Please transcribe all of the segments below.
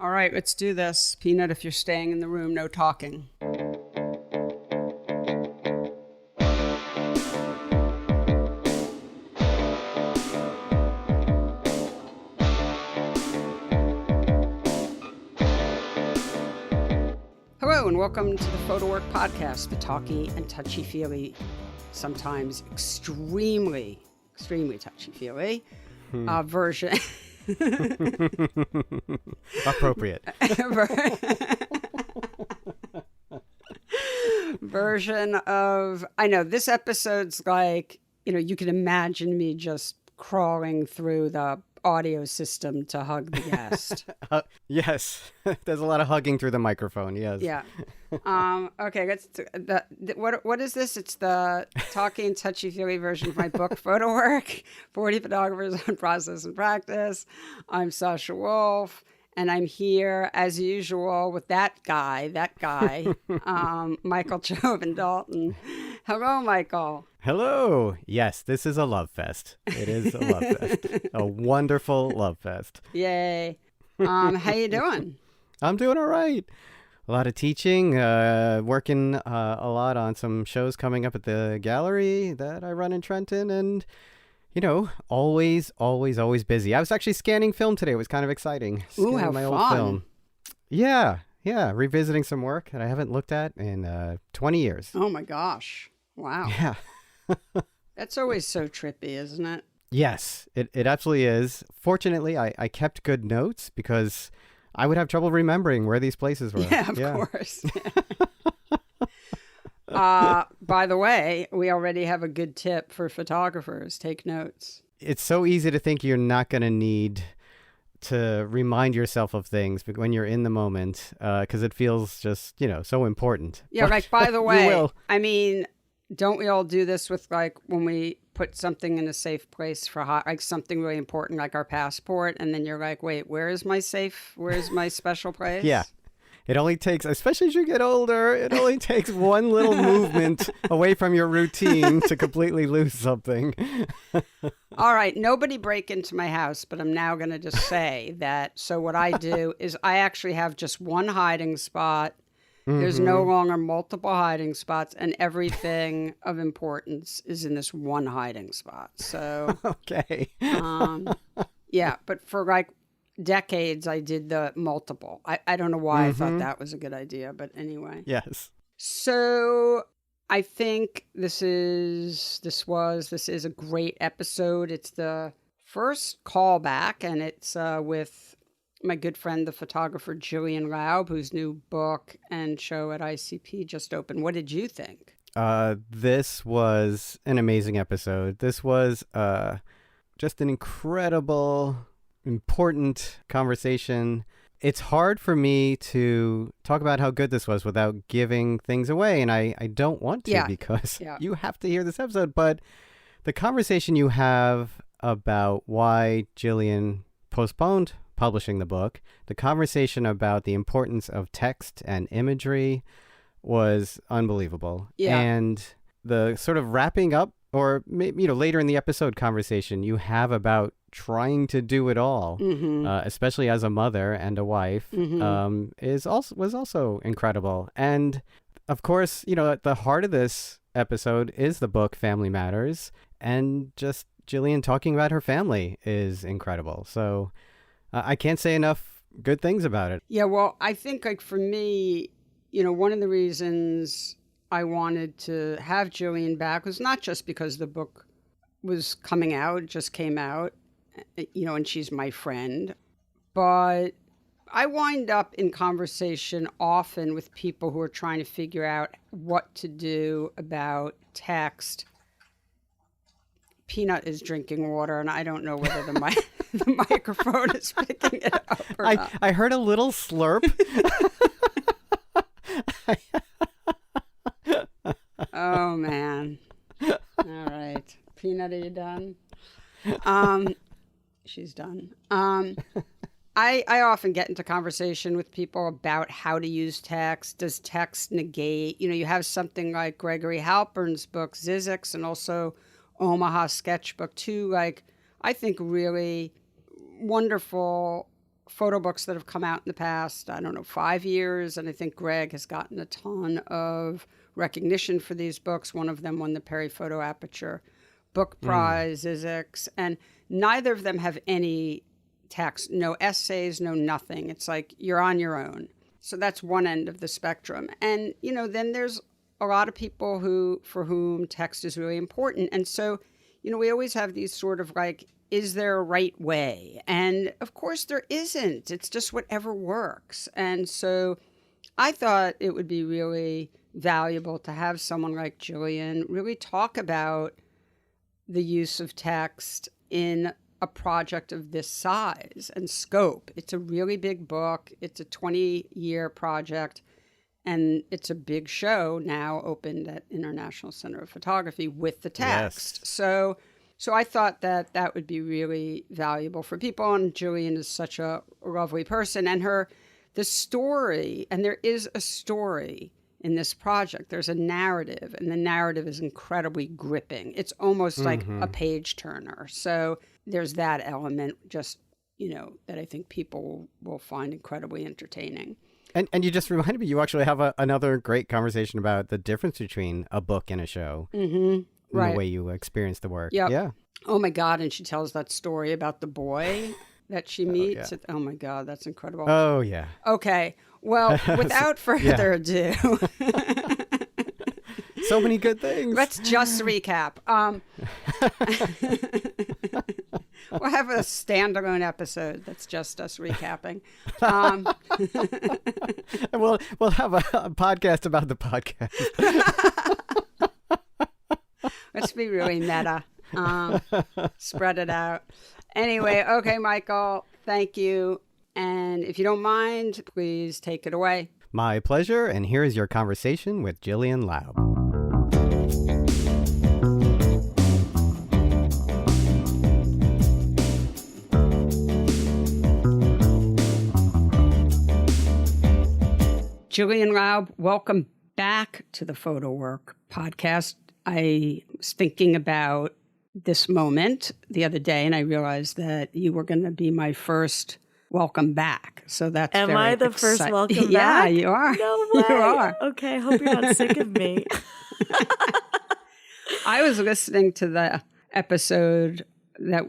All right, let's do this. Peanut, if you're staying in the room, no talking. Hello, and welcome to the PhotoWork podcast, the talky and touchy-feely, sometimes extremely touchy-feely version... Appropriate. Version of, I know this episode's like, you can imagine me just crawling through the audio system to hug the guest. Yes. There's a lot of hugging through the microphone. Yes. Yeah. Okay. What is this? It's the talky and touchy-feely version of my book, PhotoWork, 40 Photographers on Process and Practice. I'm Sasha Wolf, and I'm here, as usual, with that guy, Michael Joven Dalton. Hello, Michael. Hello. Yes, this is a love fest. It is a love fest. A wonderful love fest. Yay. How you doing? I'm doing all right. A lot of teaching, working a lot on some shows coming up at the gallery that I run in Trenton, and, always busy. I was actually scanning film today. It was kind of exciting. Ooh, how my fun. Old film. Yeah, revisiting some work that I haven't looked at in 20 years. Oh, my gosh. Wow. Yeah. That's always so trippy, isn't it? Yes, it absolutely is. Fortunately, I kept good notes because I would have trouble remembering where these places were. Yeah, of course. By the way, we already have a good tip for photographers. Take notes. It's so easy to think you're not going to need to remind yourself of things when you're in the moment because it feels just, so important. Yeah, but by the way, you will. I mean, don't we all do this with when we put something in a safe place for something really important like our passport, and then you're like, wait, where's my special place? Yeah. It only takes, especially as you get older, it only takes one little movement away from your routine to completely lose something. All right, nobody break into my house, but I'm now going to just say that. So what I do is I actually have just one hiding spot. There's no longer multiple hiding spots, and everything of importance is in this one hiding spot. So, okay. Yeah, but for decades, I did the multiple. I don't know why I thought that was a good idea, but anyway. Yes. So I think this is a great episode. It's the first callback, and it's with my good friend, the photographer Gillian Laub, whose new book and show at ICP just opened. What did you think? This was an amazing episode. This was just an incredible, important conversation. It's hard for me to talk about how good this was without giving things away, and I don't want to because you have to hear this episode. But the conversation you have about why Gillian postponed publishing the book, the conversation about the importance of text and imagery was unbelievable. Yeah. And the sort of wrapping up, or maybe, later in the episode conversation you have about trying to do it all, especially as a mother and a wife, was also incredible. And of course, at the heart of this episode is the book Family Matters, and just Gillian talking about her family is incredible. So I can't say enough good things about it. Yeah, well, I think for me, one of the reasons I wanted to have Gillian back was not just because the book was coming out, it just came out, and she's my friend, but I wind up in conversation often with people who are trying to figure out what to do about text. Peanut is drinking water, and I don't know whether the microphone is picking it up or not. I heard a little slurp. Oh, man. All right. Peanut, are you done? She's done. I often get into conversation with people about how to use text. Does text negate? You have something like Gregory Halpern's book, Zizix, and also Omaha Sketchbook, two, I think really wonderful photo books that have come out in the past, I don't know, 5 years. And I think Greg has gotten a ton of recognition for these books. One of them won the Perry Photo Aperture Book Prize, Isaacs. And neither of them have any text, no essays, no nothing. It's like you're on your own. So that's one end of the spectrum. And, then there's a lot of people for whom text is really important. And so, we always have these sort of like, is there a right way? And of course there isn't. It's just whatever works. And so I thought it would be really valuable to have someone like Gillian really talk about the use of text in a project of this size and scope. It's a really big book. It's a 20-year project. And it's a big show now opened at International Center of Photography with the text. Yes. So I thought that would be really valuable for people. And Gillian is such a lovely person. And the story, and there is a story in this project. There's a narrative, and the narrative is incredibly gripping. It's almost like a page turner. So there's that element just, that I think people will find incredibly entertaining. And you just reminded me, you actually have another great conversation about the difference between a book and a show. Right. The way you experience the work. Yep. Yeah. Oh my God. And she tells that story about the boy that she meets. Oh my God. That's incredible. Oh yeah. Okay. Well, without further ado. So many good things. Let's just recap. We'll have a standalone episode that's just us recapping. And we'll have a podcast about the podcast. Let's be really meta. Spread it out. Anyway, okay, Michael, thank you. And if you don't mind, please take it away. My pleasure. And here is your conversation with Gillian Laub. Gillian Laub, welcome back to the PhotoWork podcast. I was thinking about this moment the other day, and I realized that you were going to be my first welcome back. So that's Am I the first welcome back? Yeah, you are. No way. You are. Okay, hope you're not sick of me. I was listening to the episode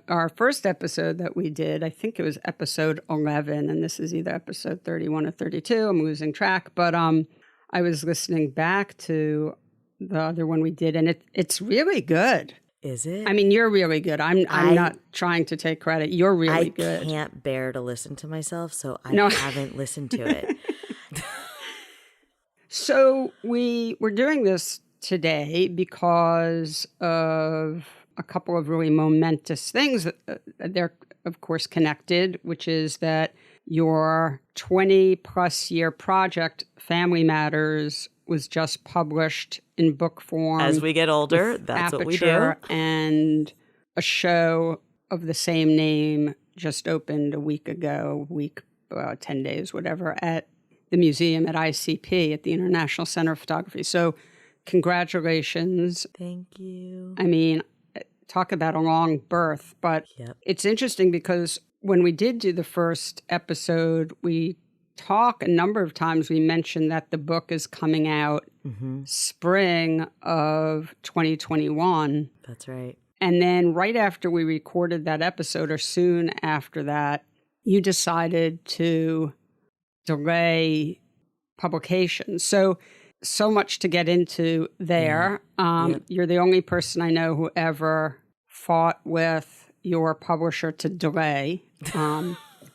our first episode that we did. I think it was episode 11, and this is either episode 31 or 32. I'm losing track, but I was listening back to the other one we did, and it's really good. Is it? I mean, you're really good. I'm not trying to take credit. You're really good. I can't bear to listen to myself, so I haven't listened to it. So we were doing this today because of a couple of really momentous things. They're, of course, connected, which is that your 20-plus year project, Family Matters, was just published in book form. As we get older, that's Aperture, what we do. And a show of the same name just opened a week ago, 10 days, whatever, at the museum at ICP at the International Center of Photography. So congratulations. Thank you. I mean, talk about a long birth, but It's interesting because when we did do the first episode, we talk a number of times. We mentioned that the book is coming out spring of 2021. That's right. And then right after we recorded that episode, or soon after that, you decided to delay publication. So much to get into there. You're the only person I know who ever fought with your publisher to delay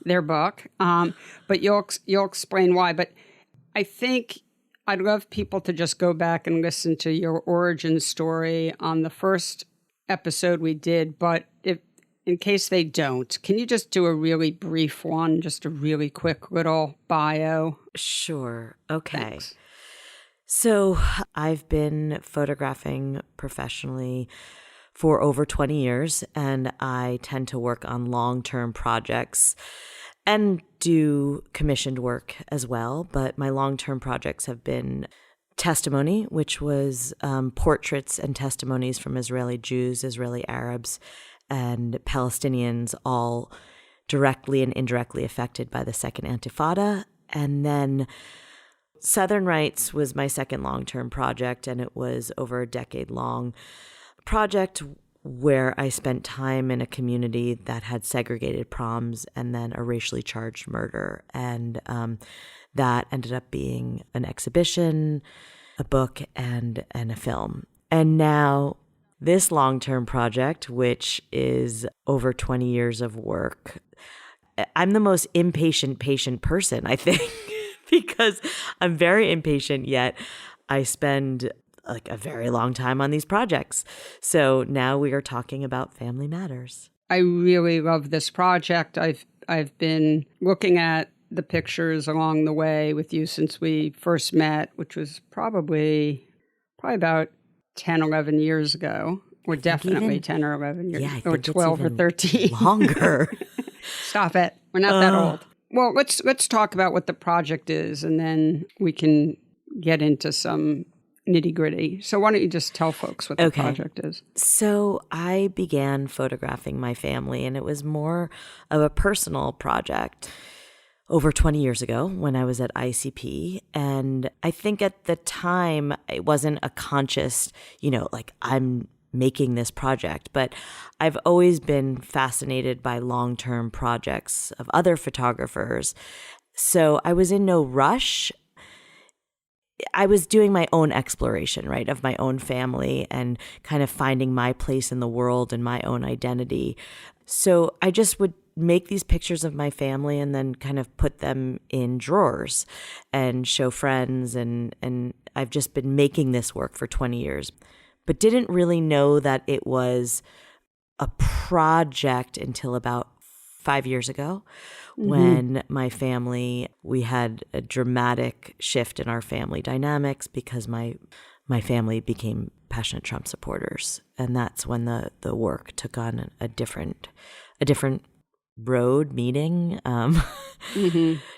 their book. But you'll explain why. But I think I'd love people to just go back and listen to your origin story on the first episode we did. But in case they don't, can you just do a really brief one, just a really quick little bio? Sure. Okay. Thanks. So I've been photographing professionally for over 20 years, and I tend to work on long-term projects and do commissioned work as well. But my long-term projects have been testimony, which was portraits and testimonies from Israeli Jews, Israeli Arabs, and Palestinians, all directly and indirectly affected by the Second Intifada. And then Southern Rites was my second long-term project, and it was over a decade-long project where I spent time in a community that had segregated proms and then a racially charged murder. And that ended up being an exhibition, a book, and a film. And now this long-term project, which is over 20 years of work, I'm the most patient person, I think, because I'm very impatient, yet I spend like a very long time on these projects. So now we are talking about Family Matters. I really love this project. I've been looking at the pictures along the way with you since we first met, which was probably about 10, 11 years ago. Or definitely 10 or 11 years. Yeah, or 12 or 13. Longer. Stop it. We're not that old. Well, let's talk about what the project is, and then we can get into some nitty-gritty. So why don't you just tell folks what the project is? So I began photographing my family, and it was more of a personal project over 20 years ago when I was at ICP. And I think at the time, it wasn't a conscious, like I'm making this project, but I've always been fascinated by long-term projects of other photographers. So I was in no rush. I was doing my own exploration, right, of my own family and kind of finding my place in the world and my own identity. So I just would make these pictures of my family and then kind of put them in drawers and show friends. And I've just been making this work for 20 years, but didn't really know that it was a project until about 5 years ago. When my family, we had a dramatic shift in our family dynamics because my family became passionate Trump supporters. And that's when the work took on a different road, meaning,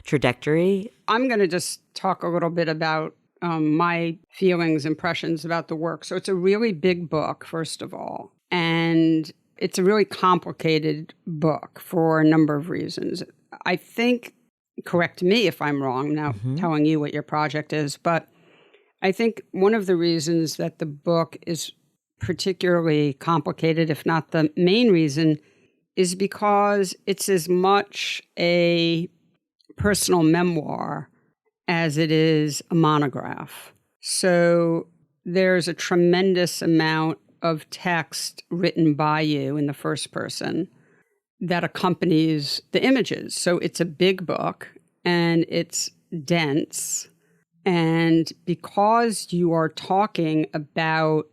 trajectory. I'm going to just talk a little bit about my feelings, impressions about the work. So it's a really big book, first of all. And it's a really complicated book for a number of reasons. I think, correct me if I'm wrong, now telling you what your project is, but I think one of the reasons that the book is particularly complicated, if not the main reason, is because it's as much a personal memoir as it is a monograph. So there's a tremendous amount of text written by you in the first person that accompanies the images. So it's a big book and it's dense. And because you are talking about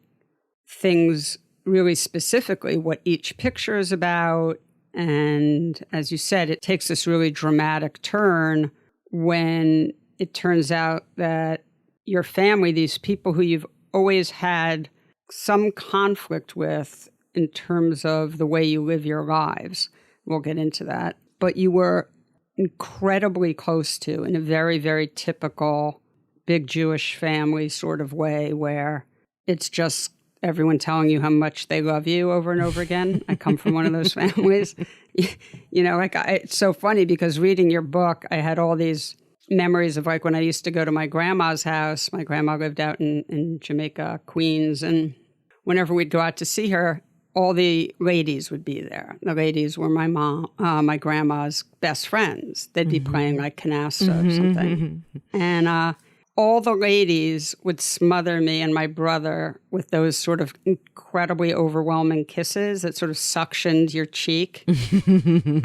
things really specifically, what each picture is about, and as you said, it takes this really dramatic turn when it turns out that your family, these people who you've always had some conflict with in terms of the way you live your lives, we'll get into that, but you were incredibly close to in a very, very typical big Jewish family sort of way where it's just everyone telling you how much they love you over and over again. I come from one of those families. It's so funny because reading your book, I had all these memories of like when I used to go to my grandma's house. My grandma lived out in Jamaica, Queens, and whenever we'd go out to see her, all the ladies would be there. The ladies were my grandma's best friends. They'd be playing like canasta or something. And all the ladies would smother me and my brother with those sort of incredibly overwhelming kisses that sort of suctioned your cheek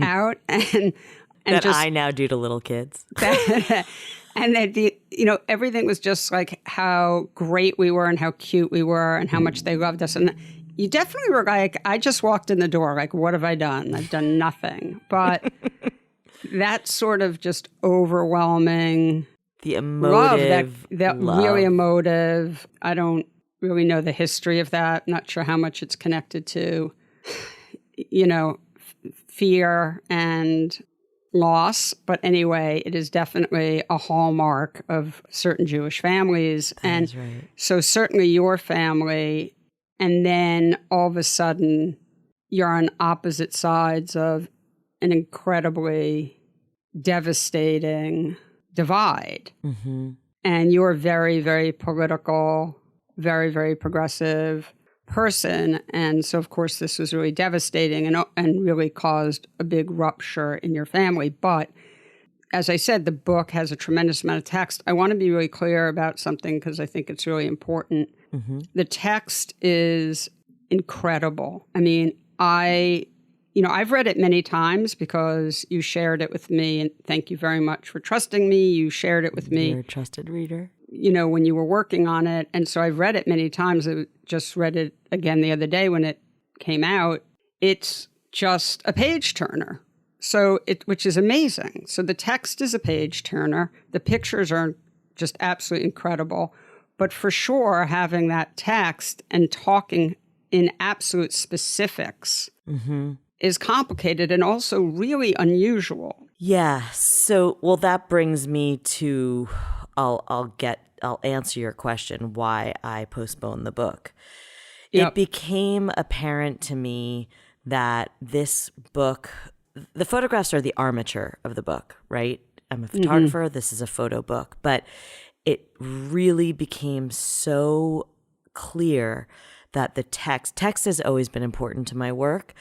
out. And that just, I now do to little kids. And they'd be, everything was just like how great we were and how cute we were and how much they loved us. And you definitely were like, I just walked in the door, like, what have I done? I've done nothing. But that sort of just overwhelming the emotive love, that really emotive. I don't really know the history of that. Not sure how much it's connected to, fear and loss. But anyway, it is definitely a hallmark of certain Jewish families. That's right. So certainly your family, and then all of a sudden you're on opposite sides of an incredibly devastating divide. Mm-hmm. And you're a very, very political, very, very progressive person. And so, of course, this was really devastating and really caused a big rupture in your family. But as I said, the book has a tremendous amount of text. I want to be really clear about something because I think it's really important. Mm-hmm. The text is incredible. I mean, I've read it many times because you shared it with me, and thank you very much for trusting me. You shared it with me. You're a trusted reader. When you were working on it. And so I've read it many times. I just read it again the other day when it came out. It's just a page turner. Which is amazing. So the text is a page turner. The pictures are just absolutely incredible. But for sure, having that text and talking in absolute specifics is complicated and also really unusual. Yeah. So, well, that brings me to, I'll answer your question why I postponed the book. Yep. It became apparent to me that this book, the photographs are the armature of the book, right? I'm a photographer. This is a photo book. But it really became so clear that the text has always been important to my work,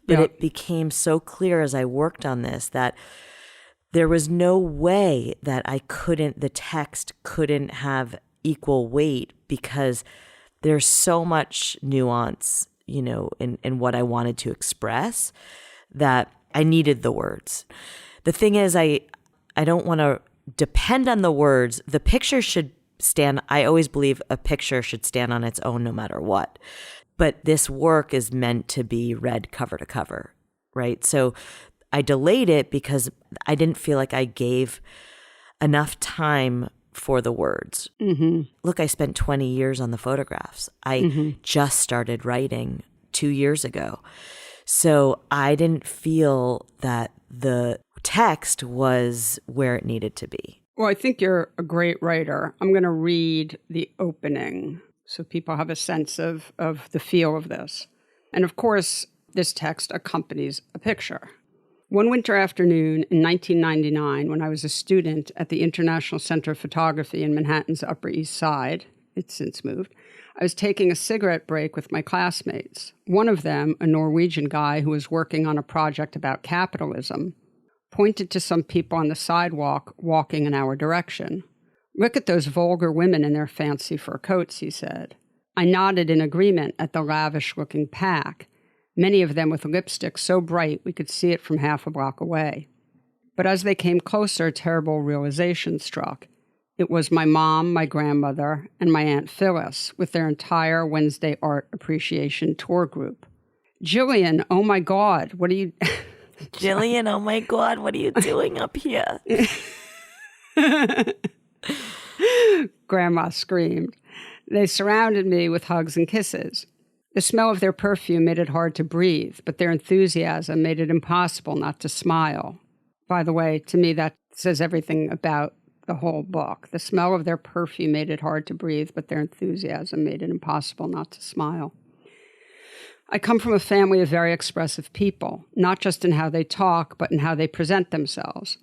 but it became so clear as I worked on this that there was no way that the text couldn't have equal weight because there's so much nuance, in what I wanted to express that I needed the words. The thing is, I don't want to depend on the words. The picture should stand. I always believe a picture should stand on its own no matter what. But this work is meant to be read cover to cover, right? So I delayed it because I didn't feel like I gave enough time for the words. Mm-hmm. Look, I spent 20 years on the photographs. I just started writing 2 years ago. So I didn't feel that the text was where it needed to be. Well, I think you're a great writer. I'm going to read the opening so people have a sense of the feel of this. And of course, this text accompanies a picture. One winter afternoon in 1999, when I was a student at the International Center of Photography in Manhattan's Upper East Side, it's since moved, I was taking a cigarette break with my classmates. One of them, a Norwegian guy who was working on a project about capitalism, pointed to some people on the sidewalk walking in our direction. "Look at those vulgar women in their fancy fur coats," he said. I nodded in agreement at the lavish-looking pack, many of them with lipstick so bright we could see it from half a block away. But as they came closer, a terrible realization struck. It was my mom, my grandmother, and my Aunt Phyllis with their entire Wednesday Art Appreciation Tour group. "Gillian, oh my God, what are you..." Gillian, oh my God, what are you doing up here? Grandma screamed. They surrounded me with hugs and kisses. The smell of their perfume made it hard to breathe, but their enthusiasm made it impossible not to smile. By the way, to me, that says everything about the whole book. The smell of their perfume made it hard to breathe, but their enthusiasm made it impossible not to smile. I come from a family of very expressive people, not just in how they talk, but in how they present themselves.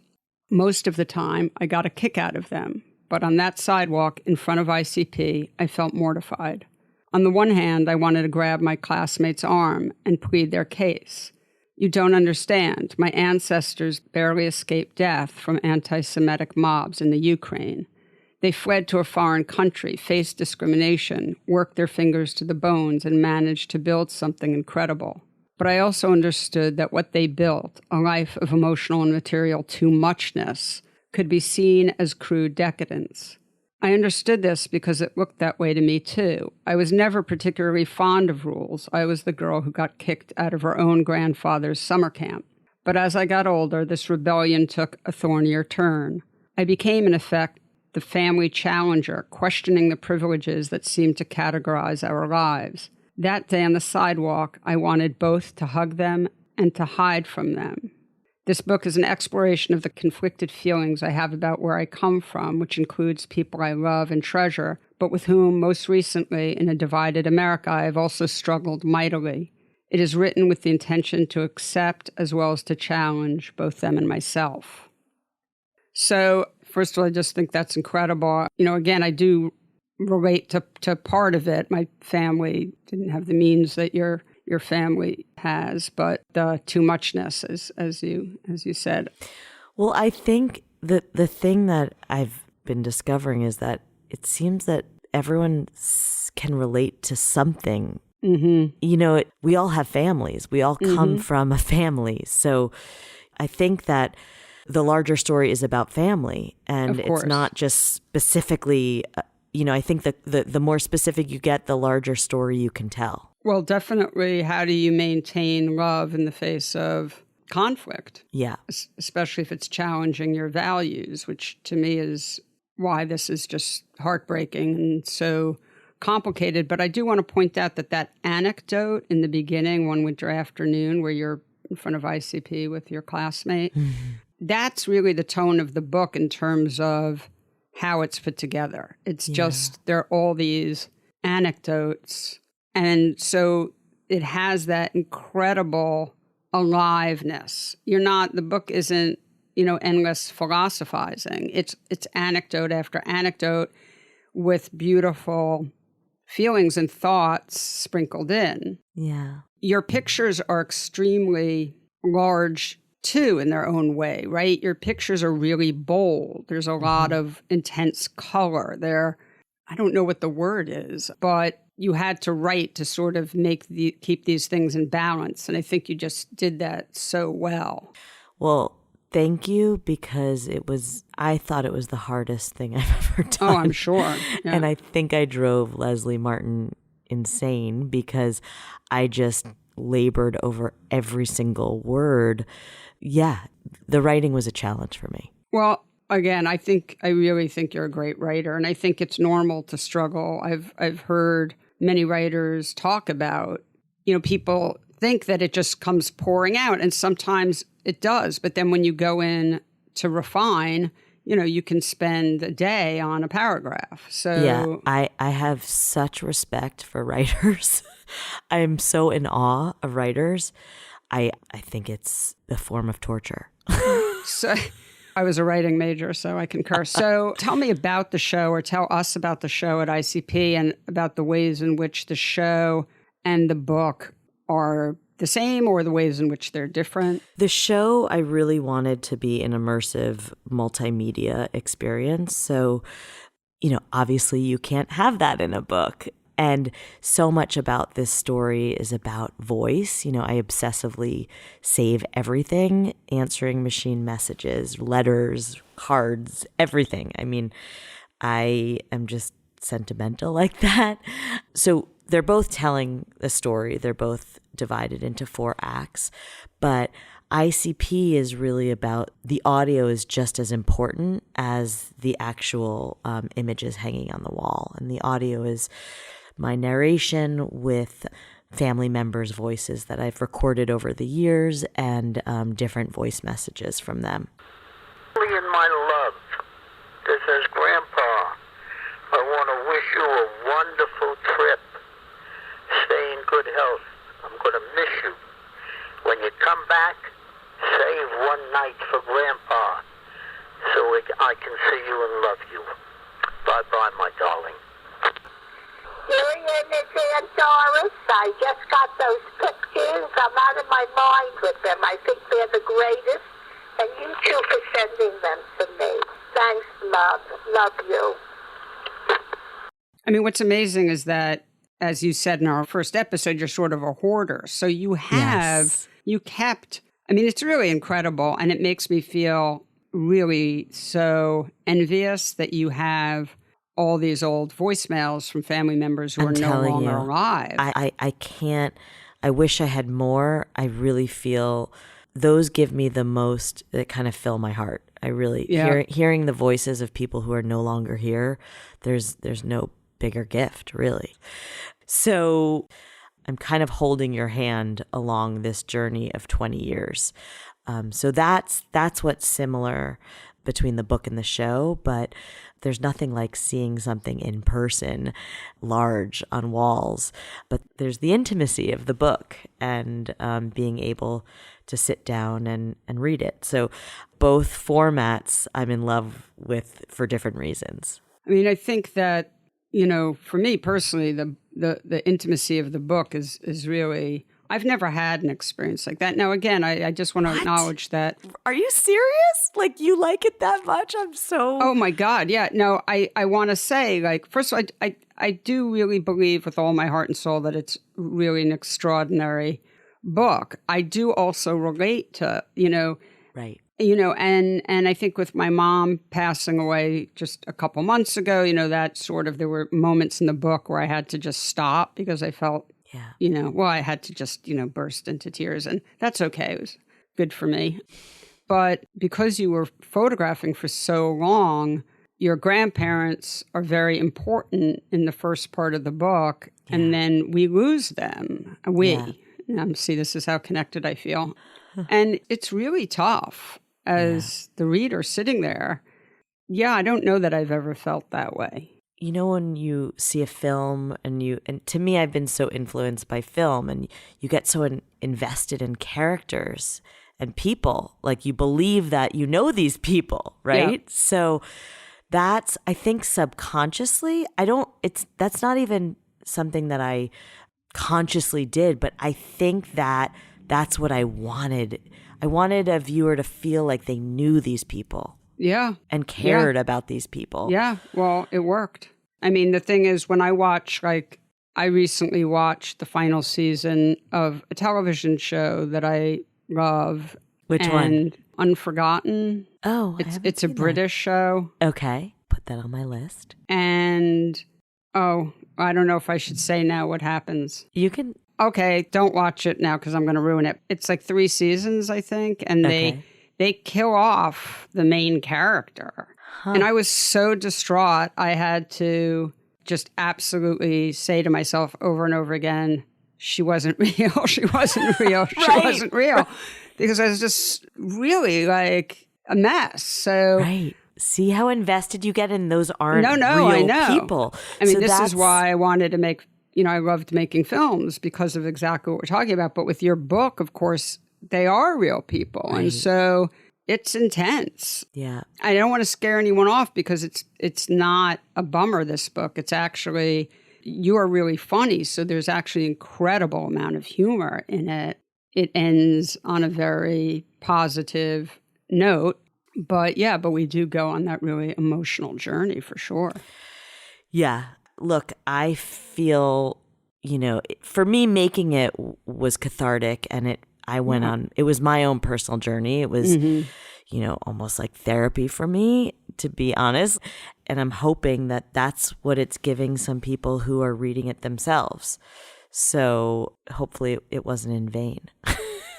Most of the time, I got a kick out of them, but on that sidewalk in front of ICP, I felt mortified. On the one hand, I wanted to grab my classmate's arm and plead their case. "You don't understand. My ancestors barely escaped death from anti-Semitic mobs in the Ukraine. They fled to a foreign country, faced discrimination, worked their fingers to the bones, and managed to build something incredible. But I also understood that what they built, a life of emotional and material too-muchness, could be seen as crude decadence. I understood this because it looked that way to me, too. I was never particularly fond of rules. I was the girl who got kicked out of her own grandfather's summer camp. But as I got older, this rebellion took a thornier turn. I became, in effect, the family challenger, questioning the privileges that seemed to categorize our lives. That day on the sidewalk, I wanted both to hug them and to hide from them. This book is an exploration of the conflicted feelings I have about where I come from, which includes people I love and treasure, but with whom, most recently, in a divided America, I have also struggled mightily. It is written with the intention to accept as well as to challenge both them and myself. So, first of all, I just think that's incredible. Again, I do relate to part of it. My family didn't have the means that your family has, but the too muchness, as you said. Well, I think that the thing that I've been discovering is that it seems that everyone can relate to something. Mm-hmm. We all have families. We all come from a family. So I think that the larger story is about family, and it's not just specifically, I think that the more specific you get, the larger story you can tell. Well, definitely, how do you maintain love in the face of conflict? Yeah. Especially if it's challenging your values, which to me is why this is just heartbreaking and so complicated. But I do want to point out that anecdote in the beginning, one winter afternoon, where you're in front of ICP with your classmate, that's really the tone of the book in terms of how it's put together. It's just, there are all these anecdotes. And so it has that incredible aliveness. The book isn't, endless philosophizing. It's anecdote after anecdote with beautiful feelings and thoughts sprinkled in. Yeah. Your pictures are extremely large too in their own way, right? Your pictures are really bold. There's a lot of intense color. I don't know what the word is, but you had to write to sort of keep these things in balance. And I think you just did that so well. Well, thank you, because I thought it was the hardest thing I've ever done. Oh, I'm sure. Yeah. And I think I drove Lesley Martin insane because I just labored over every single word. Yeah, the writing was a challenge for me. Well, again, I really think you're a great writer, and I think it's normal to struggle. I've heard many writers talk about, people think that it just comes pouring out, and sometimes it does. But then when you go in to refine, you can spend a day on a paragraph. So yeah, I have such respect for writers. I am so in awe of writers. I think it's a form of torture. So I was a writing major, so I concur. So tell me about the show, or tell us about the show at ICP, and about the ways in which the show and the book are the same, or the ways in which they're different. The show, I really wanted to be an immersive multimedia experience. So, obviously you can't have that in a book. And so much about this story is about voice. I obsessively save everything, answering machine messages, letters, cards, everything. I mean, I am just sentimental like that. So they're both telling a story. They're both divided into 4 acts. But ICP is really about the audio is just as important as the actual images hanging on the wall. And the audio is my narration with family members' voices that I've recorded over the years, and different voice messages from them. Gillian, my love, this is Grandpa. I want to wish you a wonderful trip. Stay in good health. I'm going to miss you. When you come back, save one night for Grandpa so I can see you and love you. Bye-bye, my darling. Gillian, it's Aunt Doris. I just got those pictures. I'm out of my mind with them. I think they're the greatest. And you two for sending them to me. Thanks, love. Love you. I mean, what's amazing is that, as you said in our first episode, you're sort of a hoarder. So you kept, it's really incredible. And it makes me feel really so envious that you have all these old voicemails from family members who are no longer alive. I can't, I wish I had more. I really feel those give me the most, that kind of fill my heart. I really, hearing the voices of people who are no longer here, there's no bigger gift, really. So I'm kind of holding your hand along this journey of 20 years. So that's what's similar. between the book and the show, but there's nothing like seeing something in person, large on walls. But there's the intimacy of the book and being able to sit down and read it. So both formats I'm in love with for different reasons. I mean, I think that, you know, for me personally, the intimacy of the book is really, I've never had an experience like that. Now, again, I just want to acknowledge that. Are you serious? Like, you like it that much? I'm so... Oh, my God. Yeah. No, I want to say, like, first of all, I do really believe with all my heart and soul that it's really an extraordinary book. I do also relate to, you know... Right. You know, and I think with my mom passing away just a couple months ago, you know, that sort of, there were moments in the book where I had to just stop because I felt, you know, well, I had to just, you know, burst into tears, and that's okay. It was good for me. But because you were photographing for so long, your grandparents are very important in the first part of the book, and then we lose them. See, this is how connected I feel. And it's really tough as the reader sitting there. Yeah, I don't know that I've ever felt that way. You know, when you see a film and to me, I've been so influenced by film, and you get so invested in characters and people, like you believe that you know these people, right? Yeah. So that's, I think subconsciously, that's not even something that I consciously did, but I think that that's what I wanted. I wanted a viewer to feel like they knew these people. Yeah. And cared about these people. Yeah. Well, it worked. I mean, the thing is, when I watch, like, I recently watched the final season of a television show that I love. Which one? Unforgotten. Oh, it's a British show. Okay. Put that on my list. And, I don't know if I should say now what happens. You can. Okay, don't watch it now because I'm going to ruin it. It's like 3 seasons, I think, and they kill off the main character. Huh. And I was so distraught, I had to just absolutely say to myself over and over again, she wasn't real, she wasn't real, she wasn't real. Because I was just really like a mess. So right. See how invested you get in those aren't real I know. people. I mean, this is why I wanted to make... You know, I loved making films because of exactly what we're talking about. But with your book, of course, they are real people. Right. And so it's intense. Yeah. I don't want to scare anyone off because it's not a bummer, this book. It's actually, you are really funny. So there's actually an incredible amount of humor in it. It ends on a very positive note. But we do go on that really emotional journey for sure. Yeah. Look, I feel, you know, for me, making it was cathartic, and it was my own personal journey. It was, you know, almost like therapy for me, to be honest. And I'm hoping that that's what it's giving some people who are reading it themselves. So hopefully it wasn't in vain.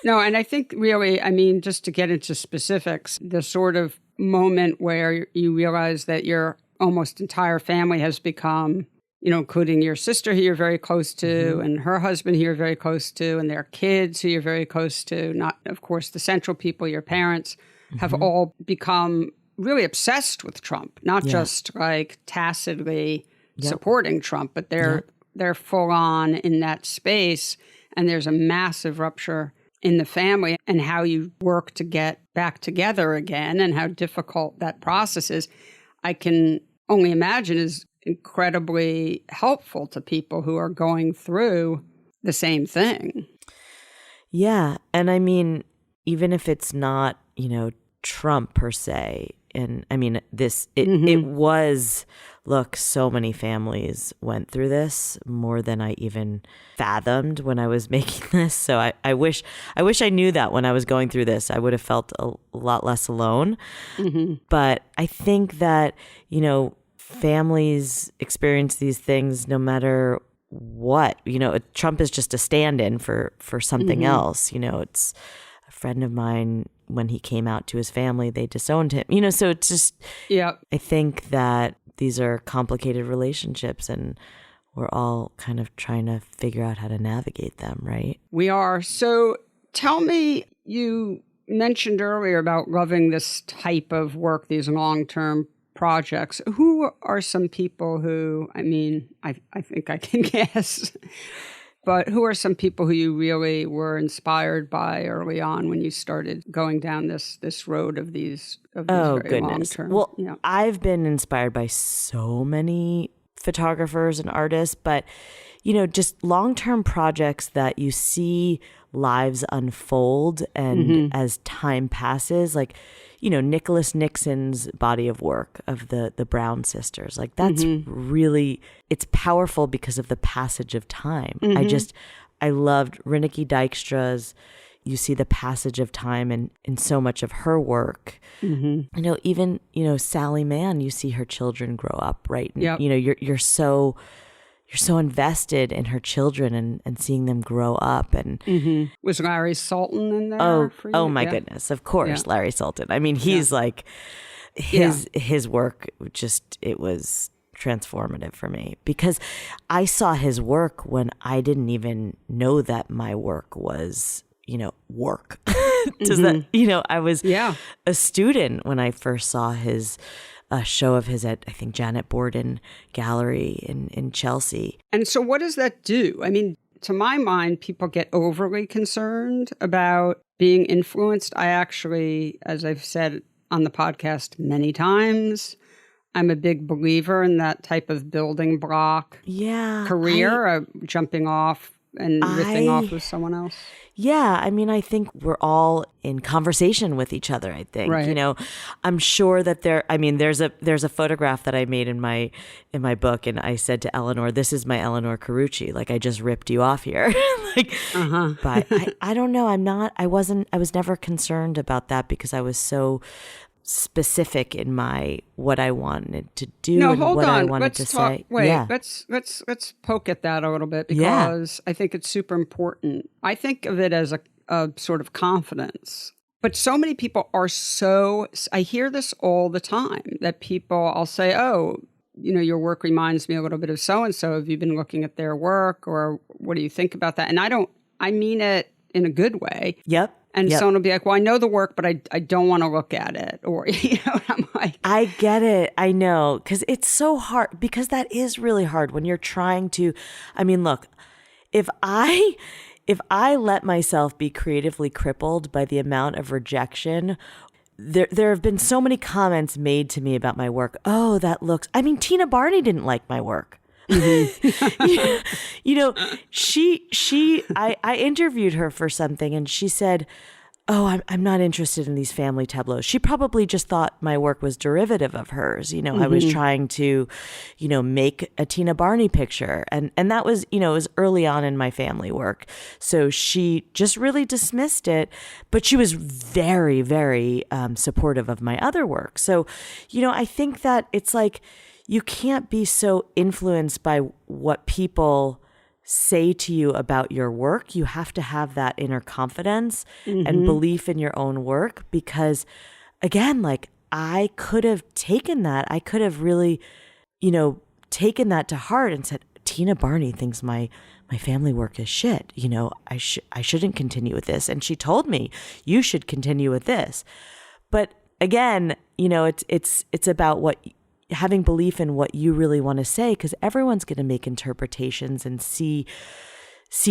No, and I think really, I mean, just to get into specifics, the sort of moment where you realize that your almost entire family has become, you know, including your sister who you're very close to, and her husband who you're very close to, and their kids who you're very close to, not, of course, the central people, your parents, have all become really obsessed with Trump, not just like tacitly supporting Trump, but they're full on in that space, and there's a massive rupture in the family, and how you work to get back together again and how difficult that process is, I can only imagine is incredibly helpful to people who are going through the same thing. Yeah. And I mean, even if it's not, you know, Trump per se, and I mean, it was, look, so many families went through this, more than I even fathomed when I was making this. So I wish I knew that when I was going through this. I would have felt a lot less alone. But I think that, you know, families experience these things no matter what. You know, Trump is just a stand-in for something else. You know, it's a friend of mine, when he came out to his family, they disowned him. You know, so it's just, I think that these are complicated relationships, and we're all kind of trying to figure out how to navigate them, right? We are. So tell me, you mentioned earlier about loving this type of work, these long-term projects. Who are some people who, I mean, I think I can guess, but who are some people who you really were inspired by early on when you started going down this road of these very long-term? Well, I've been inspired by so many photographers and artists, but just long-term projects that you see lives unfold and as time passes, like Nicholas Nixon's body of work of the Brown sisters, like that's really, it's powerful because of the passage of time. I loved Rineke Dijkstra's, you see the passage of time in so much of her work. Even Sally Mann, you see her children grow up, right? And, you're so invested in her children and seeing them grow up. And was Larry Sultan in there for you? Oh my goodness, of course, Larry Sultan. I mean, he's like his work it was transformative for me because I saw his work when I didn't even know that my work was work. Does that I was a student when I first saw his show of his at, I think, Janet Borden Gallery in Chelsea. And so what does that do? I mean, to my mind, people get overly concerned about being influenced. I actually, as I've said on the podcast many times, I'm a big believer in that type of building block career, jumping off and riffing off with someone else. Yeah, I mean, I think we're all in conversation with each other, I think. Right. I'm sure that there's a photograph that I made in my book, and I said to Eleanor, "This is my Eleanor Carucci. Like, I just ripped you off here." But I don't know. I was never concerned about that because I was so specific in what I wanted to do I wanted to say. Let's poke at that a little bit because I think it's super important. I think of it as a sort of confidence. But so many people I hear this all the time, that I'll say, oh, your work reminds me a little bit of so-and-so. Have you been looking at their work, or what do you think about that? And I mean it in a good way. Yep. And someone will be like, well, I know the work, but I don't want to look at it. Or, I'm like. I get it. I know. Because it's so hard. Because that is really hard when you're trying to. I mean, look, if I let myself be creatively crippled by the amount of rejection, there have been so many comments made to me about my work. Oh, Tina Barney didn't like my work. I interviewed her for something and she said, oh, I'm not interested in these family tableaus. She probably just thought my work was derivative of hers. I was trying to, make a Tina Barney picture. And that was, it was early on in my family work. So she just really dismissed it, but she was very, very supportive of my other work. So, I think that it's like, you can't be so influenced by what people say to you about your work. You have to have that inner confidence and belief in your own work because, again, like I could have taken that. I could have really, taken that to heart and said, Tina Barney thinks my family work is shit. I shouldn't continue with this. And she told me, you should continue with this. But again, it's about having belief in what you really want to say, because everyone's going to make interpretations and see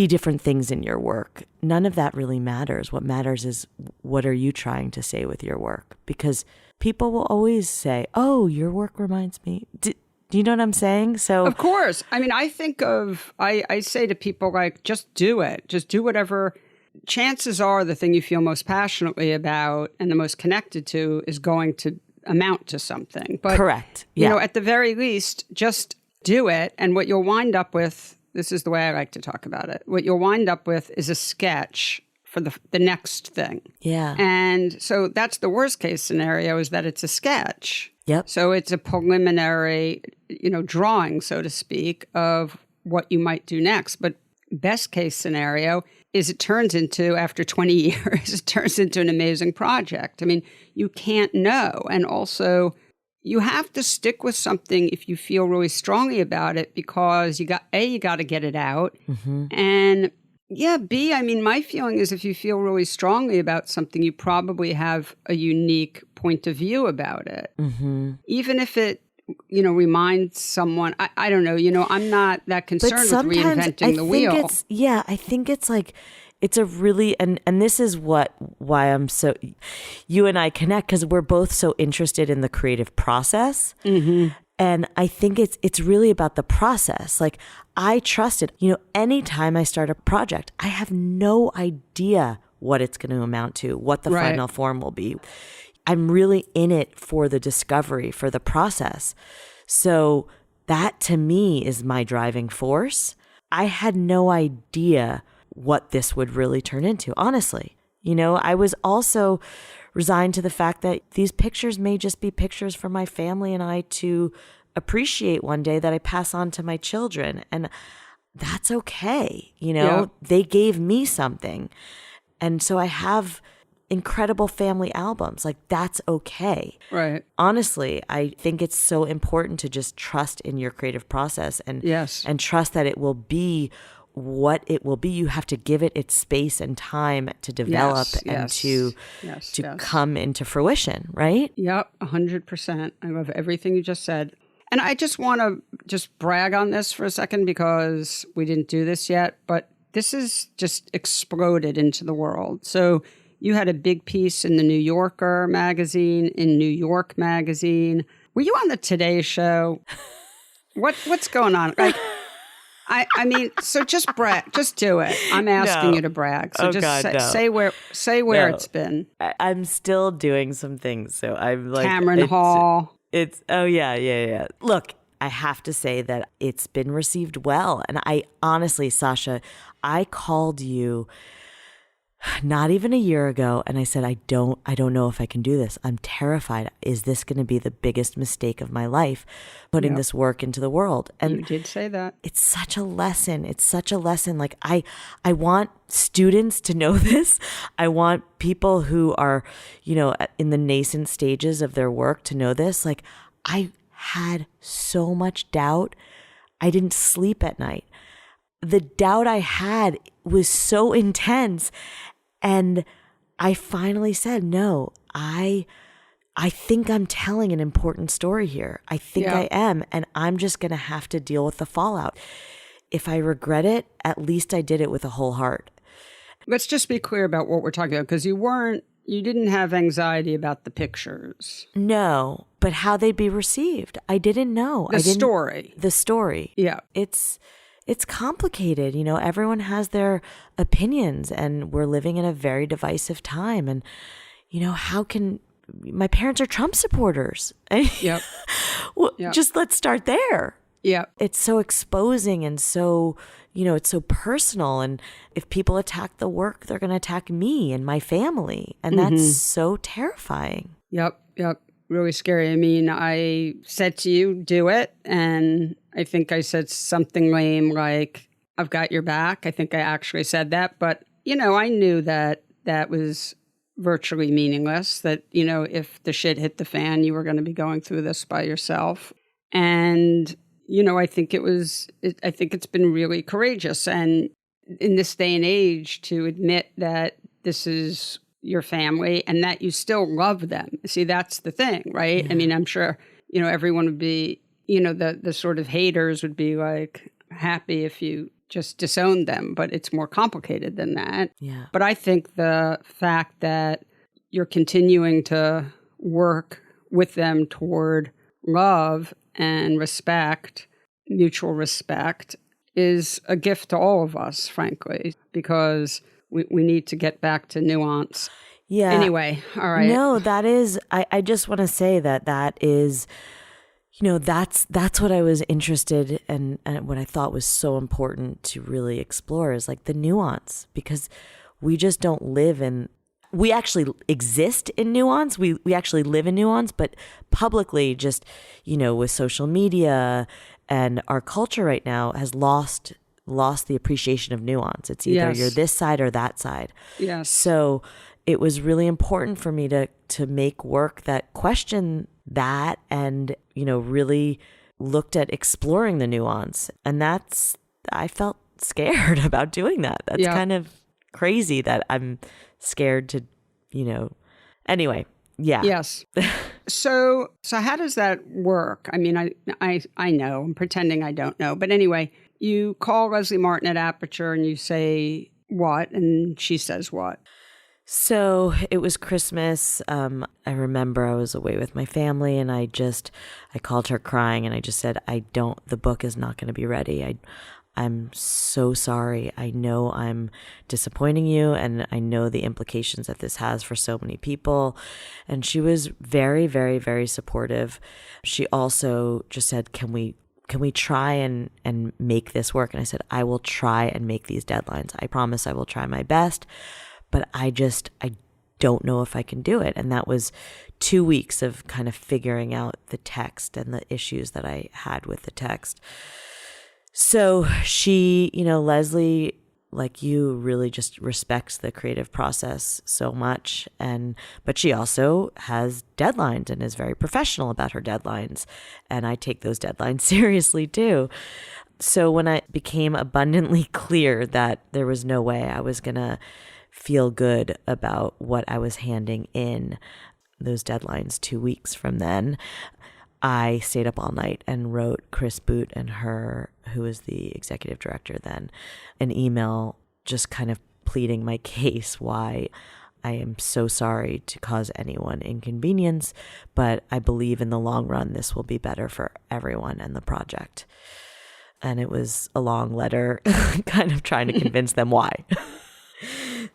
different things in your work. None of that really matters. What matters is what are you trying to say with your work? Because people will always say, oh, your work reminds me. Do you know what I'm saying? So of course. I mean, I say to people, like, just do it. Just do whatever. Chances are the thing you feel most passionately about and the most connected to is going to amount to something. But, correct. Yeah. At the very least, just do it. And what you'll wind up with, this is the way I like to talk about it, what you'll wind up with is a sketch for the next thing. Yeah. And so that's the worst case scenario, is that it's a sketch. Yep. So it's a preliminary, drawing, so to speak, of what you might do next. But best case scenario is it turns into, after 20 years, it turns into an amazing project. I mean, you can't know. And also, you have to stick with something if you feel really strongly about it, because you got to get it out. And Yeah, B, I mean, my feeling is if you feel really strongly about something, you probably have a unique point of view about it. Mm-hmm. Even if it, reminds someone, I don't know, I'm not that concerned with reinventing the wheel. I think it's like, it's a really, and this is why I'm so, you and I connect, because we're both so interested in the creative process. Mm-hmm. And I think it's really about the process. Like, I trust it. Anytime I start a project, I have no idea what it's going to amount to, what the final form will be. I'm really in it for the discovery, for the process. So that to me is my driving force. I had no idea what this would really turn into, honestly. I was also resigned to the fact that these pictures may just be pictures for my family and I to appreciate one day, that I pass on to my children. And that's okay. Yeah. They gave me something. And so I have incredible family albums. Like, that's okay. Right. Honestly, I think it's so important to just trust in your creative process and trust that it will be what it will be. You have to give it its space and time to develop and to come into fruition, right? Yep, 100%. I love everything you just said. And I just want to just brag on this for a second, because we didn't do this yet, but this has just exploded into the world. So you had a big piece in the New Yorker magazine, in New York magazine. Were you on the Today Show? What's going on? Like, I mean, so just brag, just do it. I'm asking you to brag. So say where it's been. I'm still doing some things. So I'm like Cameron Hall. Yeah. Look, I have to say that it's been received well. And I honestly, Sasha, I called you not even a year ago, and I said, I don't know if I can do this. I'm terrified. Is this going to be the biggest mistake of my life, putting this work into the world? And you did say that. It's such a lesson. Like, I want students to know this. I want people who are, in the nascent stages of their work to know this. Like, I had so much doubt. I didn't sleep at night. The doubt I had was so intense. And I finally said, no, I think I'm telling an important story here. I think I am. And I'm just going to have to deal with the fallout. If I regret it, at least I did it with a whole heart. Let's just be clear about what we're talking about, because you didn't have anxiety about the pictures. No, but how they'd be received. I didn't know. The story. Yeah. It's complicated. Everyone has their opinions, and we're living in a very divisive time. And, my parents are Trump supporters. Yep. Just let's start there. Yeah. It's so exposing and so, it's so personal. And if people attack the work, they're going to attack me and my family. And that's so terrifying. Yep. Really scary. I mean, I said to you, do it. And I think I said something lame like, I've got your back. I think I actually said that. But, I knew that was virtually meaningless, that, if the shit hit the fan, you were going to be going through this by yourself. And, I think I think it's been really courageous. And in this day and age, to admit that this is your family and that you still love them. See, that's the thing, right? Yeah. I mean, I'm sure, everyone would be, the sort of haters would be like happy if you just disowned them, but it's more complicated than that. Yeah. But I think the fact that you're continuing to work with them toward love and respect, mutual respect, is a gift to all of us, frankly, because we need to get back to nuance. Yeah. Anyway, all right. No, that is, I just want to say that is, that's what I was interested in, and what I thought was so important to really explore is like the nuance, because we just don't we actually exist in nuance. We actually live in nuance, but publicly just, with social media and our culture right now has lost the appreciation of nuance. It's either you're this side or that side. Yes. So it was really important for me to make work that questioned that and, really looked at exploring the nuance. And I felt scared about doing that. That's kind of crazy that I'm scared to, anyway. Yeah. Yes. So how does that work? I mean, I know, I'm pretending I don't know. But anyway, you call Lesley Martin at Aperture and you say what? And she says what? So it was Christmas. I remember I was away with my family and I called her crying and I just said, the book is not going to be ready. I'm so sorry. I know I'm disappointing you and I know the implications that this has for so many people. And she was very, very, very supportive. She also just said, can we try and make this work? And I said, I will try and make these deadlines. I promise I will try my best, but I don't know if I can do it. And that was 2 weeks of kind of figuring out the text and the issues that I had with the text. So she, Lesley, like you, really just respects the creative process so much. But she also has deadlines and is very professional about her deadlines. And I take those deadlines seriously too. So when it became abundantly clear that there was no way I was going to feel good about what I was handing in, those deadlines 2 weeks from then, I stayed up all night and wrote Chris Boot and her, who was the executive director then, an email just kind of pleading my case why I am so sorry to cause anyone inconvenience, but I believe in the long run this will be better for everyone and the project. And it was a long letter kind of trying to convince them why.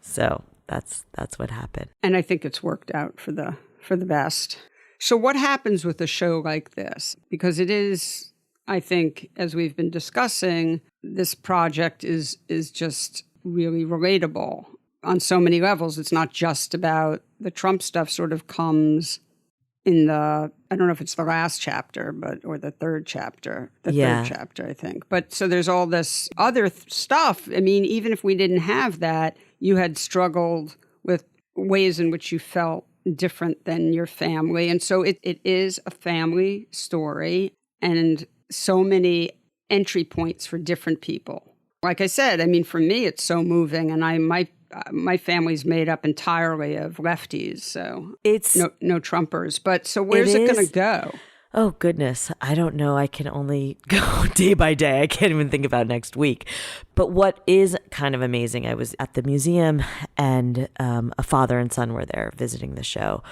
So that's what happened. And I think it's worked out for the best. So what happens with a show like this? Because it is, I think, as we've been discussing, this project is just really relatable on so many levels. It's not just about the Trump stuff, sort of comes in I don't know if it's the last chapter, or the third chapter, third chapter, I think. But so there's all this other stuff. I mean, even if we didn't have that, you had struggled with ways in which you felt different than your family. And so it is a family story and so many entry points for different people. Like I said, I mean, for me, it's so moving. And my family's made up entirely of lefties. So it's no Trumpers. But so where's it going to go? Oh, goodness. I don't know. I can only go day by day. I can't even think about next week. But what is kind of amazing, I was at the museum and a father and son were there visiting the show.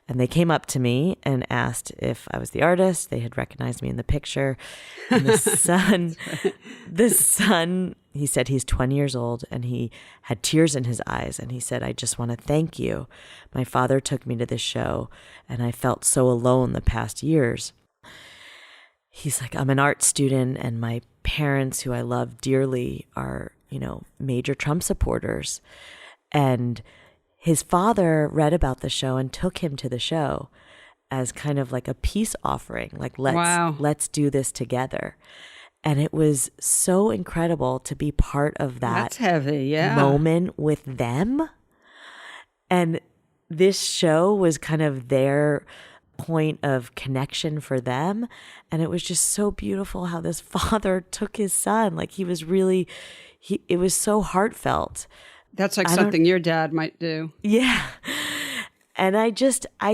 And they came up to me and asked if I was the artist. They had recognized me in the picture. And the son, he said he's 20 years old and he had tears in his eyes. And he said, I just want to thank you. My father took me to this show and I felt so alone the past years. He's like, I'm an art student and my parents, who I love dearly, are, major Trump supporters. And his father read about the show and took him to the show as kind of like a peace offering. Like, let's do this together. And it was so incredible to be part of that. That's heavy, yeah. Moment with them. And this show was kind of their point of connection for them. And it was just so beautiful how this father took his son. Like he was really, it was so heartfelt. That's like something your dad might do. Yeah. And I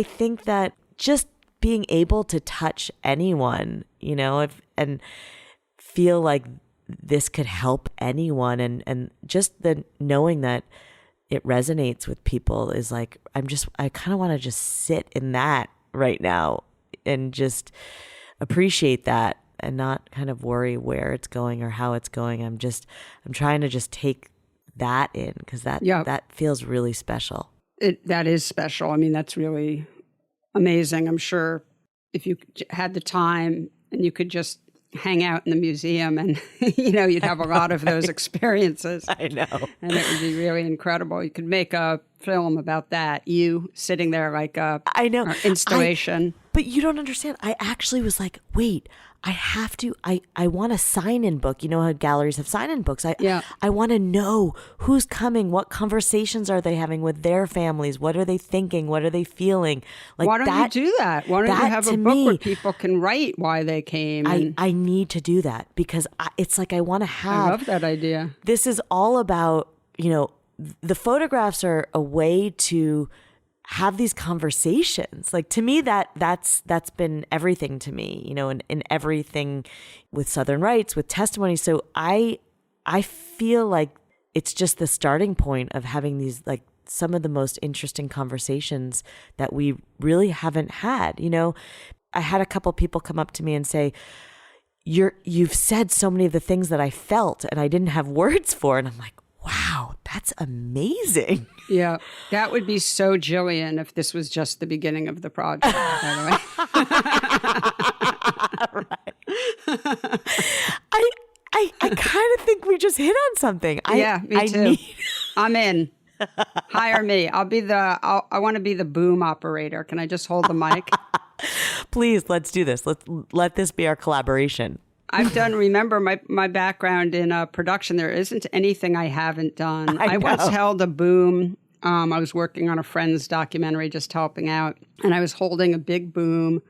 think that just being able to touch anyone, and feel like this could help anyone and just the knowing that it resonates with people is like, I kind of want to just sit in that right now and just appreciate that and not kind of worry where it's going or how it's going. I'm trying to just take that in because that feels really special. That is special. I mean, that's really amazing. I'm sure if you had the time and you could just hang out in the museum and, you'd have a lot of those experiences. I know. And it would be really incredible. You could make a film about that. You sitting there like a installation. But you don't understand. I actually was like, wait, I have to, I want a sign-in book. You know how galleries have sign-in books. I want to know who's coming, what conversations are they having with their families, what are they thinking, what are they feeling. Like, why don't you do that? Why don't you have a book where people can write why they came? I need to do that because it's like I want to have. I love that idea. This is all about, you know, the photographs are a way to have these conversations. Like, to me, that's been everything to me, you know, in everything with Southern Rites, with testimony. So I feel like it's just the starting point of having these, like, some of the most interesting conversations that we really haven't had. You know, I had a couple people come up to me and say, you've said so many of the things that I felt and I didn't have words for. And I'm like, wow, that's amazing. Yeah, that would be so Gillian if this was just the beginning of the project, by the way. I kind of think we just hit on something. Me too. I'm in. Hire me. I want to be the boom operator. Can I just hold the mic? Please, let's do this. Let this be our collaboration. Remember my background in production, there isn't anything I haven't done. I once held a boom. I was working on a friend's documentary, just helping out, and I was holding a big boom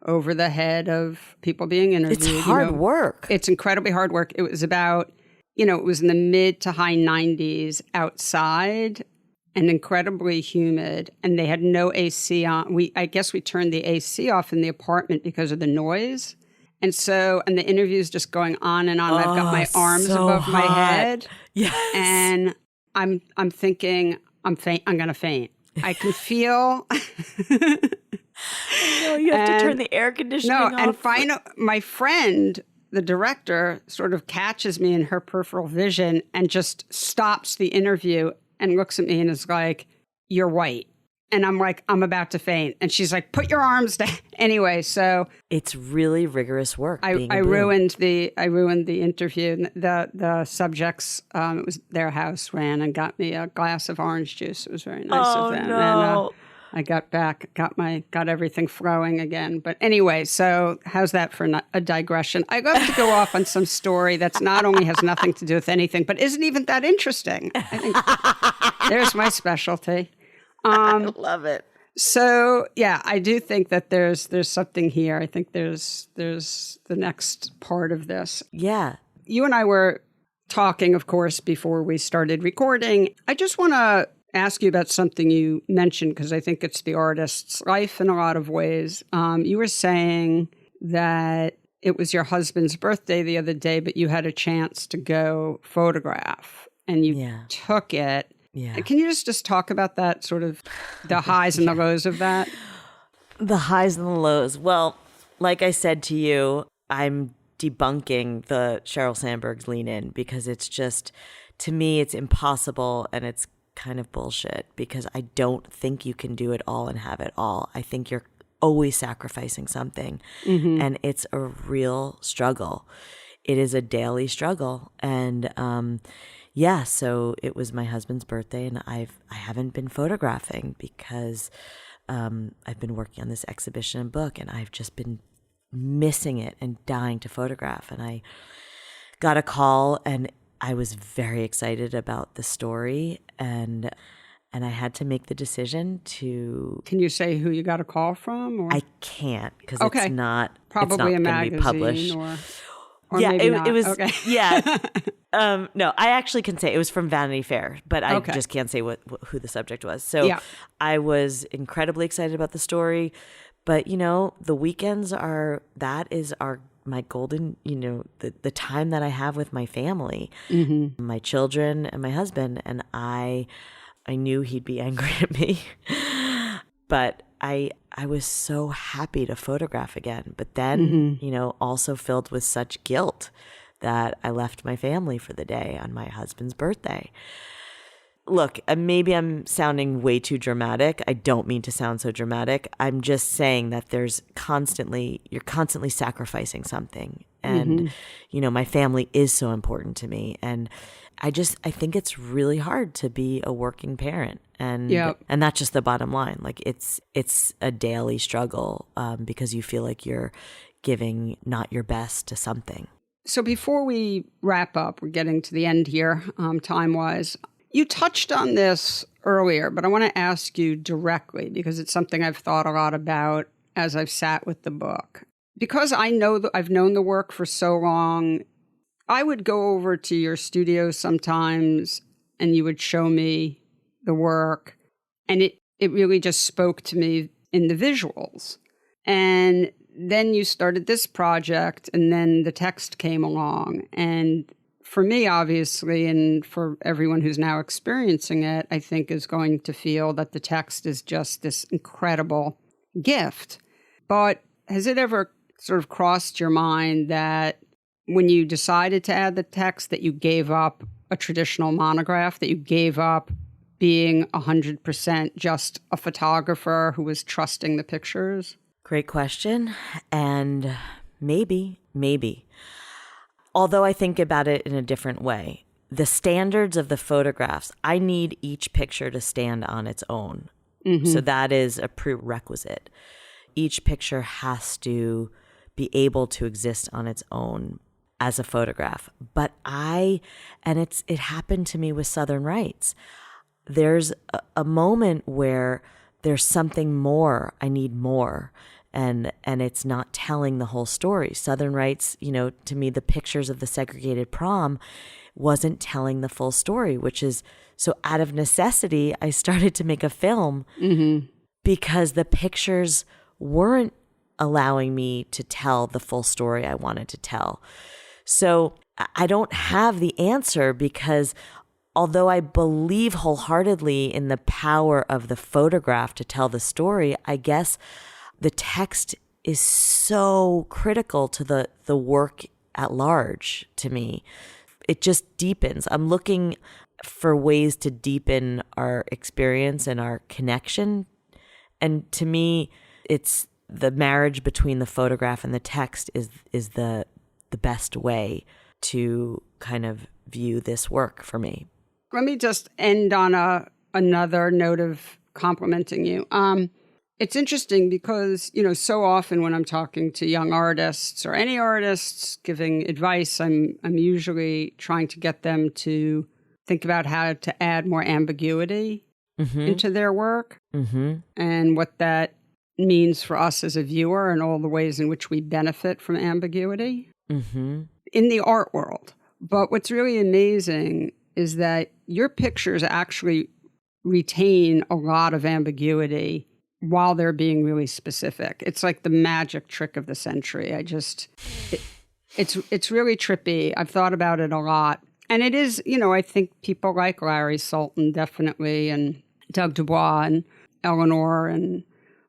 over the head of people being interviewed. It's hard work. It's incredibly hard work. It was about, it was in the mid to high 90s outside and incredibly humid, and they had no AC on. I guess we turned the AC off in the apartment because of the noise. And the interview's just going on and on. I've got my arms above my head. Yes. And I'm thinking, I'm going to faint. I can feel. No, you have to turn the air conditioning off. No, and my friend, the director, sort of catches me in her peripheral vision and just stops the interview and looks at me and is like, "You're white." And I'm like, I'm about to faint. And she's like, put your arms down. Anyway, so it's really rigorous work. I ruined the interview. The subjects, it was their house, ran and got me a glass of orange juice. It was very nice of them. No. And I got back, got everything flowing again. But anyway, so how's that for a digression? I love to go off on some story that's not only has nothing to do with anything, but isn't even that interesting. I think there's my specialty. I love it. So, yeah, I do think that there's something here. I think there's the next part of this. Yeah. You and I were talking, of course, before we started recording. I just want to ask you about something you mentioned because I think it's the artist's life in a lot of ways. You were saying that it was your husband's birthday the other day, but you had a chance to go photograph and you took it. Yeah. Can you just talk about that, sort of the highs and the lows of that? The highs and the lows. Well, like I said to you, I'm debunking the Sheryl Sandberg's Lean In because it's just, to me, it's impossible and it's kind of bullshit because I don't think you can do it all and have it all. I think you're always sacrificing something and it's a real struggle. It is a daily struggle. And, so it was my husband's birthday, and I haven't been photographing because I've been working on this exhibition and book, and I've just been missing it and dying to photograph. And I got a call, and I was very excited about the story, and I had to make the decision to. Can you say who you got a call from? Or? I can't because it's not probably it's not a magazine be published. Or maybe not. It was. Okay. Yeah. No, I actually can say it was from Vanity Fair, but I just can't say who the subject was. So I was incredibly excited about the story, but the weekends my golden, the time that I have with my family, my children and my husband, and I knew he'd be angry at me, but I was so happy to photograph again, but then, also filled with such guilt that I left my family for the day on my husband's birthday. Look, maybe I'm sounding way too dramatic. I don't mean to sound so dramatic. I'm just saying that you're constantly sacrificing something. And, my family is so important to me. And I think it's really hard to be a working parent. And that's just the bottom line. Like it's a daily struggle because you feel like you're giving not your best to something. So before we wrap up, we're getting to the end here, time-wise. You touched on this earlier, but I want to ask you directly because it's something I've thought a lot about as I've sat with the book. Because I know that I've known the work for so long, I would go over to your studio sometimes and you would show me the work, and it really just spoke to me in the visuals. And then you started this project, and then the text came along. And for me, obviously, and for everyone who's now experiencing it, I think is going to feel that the text is just this incredible gift. But has it ever sort of crossed your mind that when you decided to add the text that you gave up a traditional monograph, that you gave up being 100% just a photographer who was trusting the pictures? Great question. And maybe. Although I think about it in a different way. The standards of the photographs, I need each picture to stand on its own. So that is a prerequisite. Each picture has to be able to exist on its own as a photograph. But it happened to me with Southern Rites. There's a moment where there's something more, I need more. And it's not telling the whole story. Southern Rites, to me, the pictures of the segregated prom wasn't telling the full story, which is, so out of necessity, I started to make a film because the pictures weren't allowing me to tell the full story I wanted to tell. So I don't have the answer because although I believe wholeheartedly in the power of the photograph to tell the story, I guess the text is so critical to the work at large to me. It just deepens. I'm looking for ways to deepen our experience and our connection. And to me, it's the marriage between the photograph and the text is the best way to kind of view this work for me. Let me just end on another note of complimenting you. It's interesting because, so often when I'm talking to young artists or any artists giving advice, I'm usually trying to get them to think about how to add more ambiguity into their work and what that means for us as a viewer and all the ways in which we benefit from ambiguity in the art world. But what's really amazing is that your pictures actually retain a lot of ambiguity while they're being really specific. It's like the magic trick of the century. It's really trippy. I've thought about it a lot. And it is, I think people like Larry Sultan definitely, and Doug Dubois and Eleanor and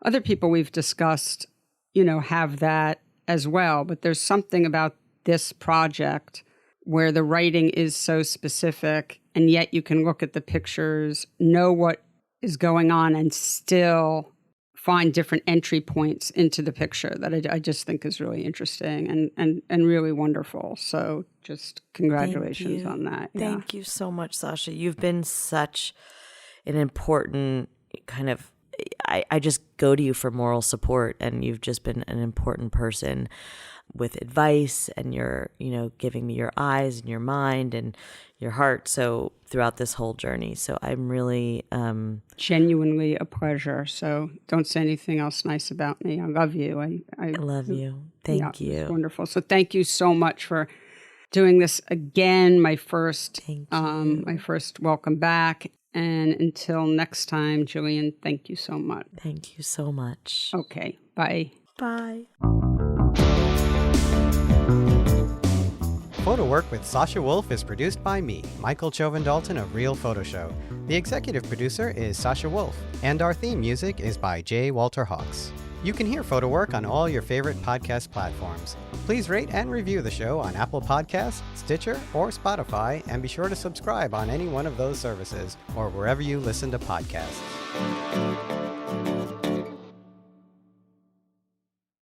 other people we've discussed, have that as well. But there's something about this project where the writing is so specific, and yet you can look at the pictures, know what is going on, and still find different entry points into the picture that I just think is really interesting and really wonderful. So just congratulations on that. Thank you so much, Sasha. You've been such an important kind of, I just go to you for moral support, and you've just been an important person with advice, and you're, giving me your eyes and your mind and your heart. So throughout this whole journey. So I'm really genuinely a pleasure. So don't say anything else nice about me. I love you. I love you. Thank you. It's wonderful. So thank you so much for doing this again. My first welcome back. And until next time, Gillian, thank you so much. Thank you so much. Okay. Bye. Bye. PhotoWork with Sasha Wolf is produced by me, Michael Chauvin-Dalton of Real Photo Show. The executive producer is Sasha Wolf, and our theme music is by J. Walter Hawks. You can hear PhotoWork on all your favorite podcast platforms. Please rate and review the show on Apple Podcasts, Stitcher, or Spotify, and be sure to subscribe on any one of those services or wherever you listen to podcasts.